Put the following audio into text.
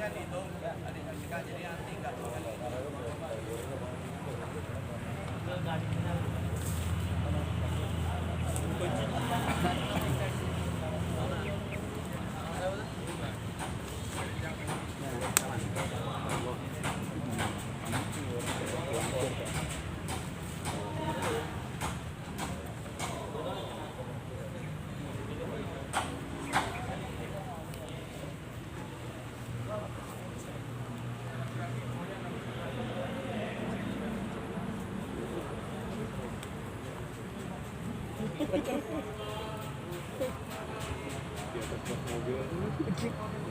kan itu adiknya jadi anti nggak tuh kan. Di atas bak mobil.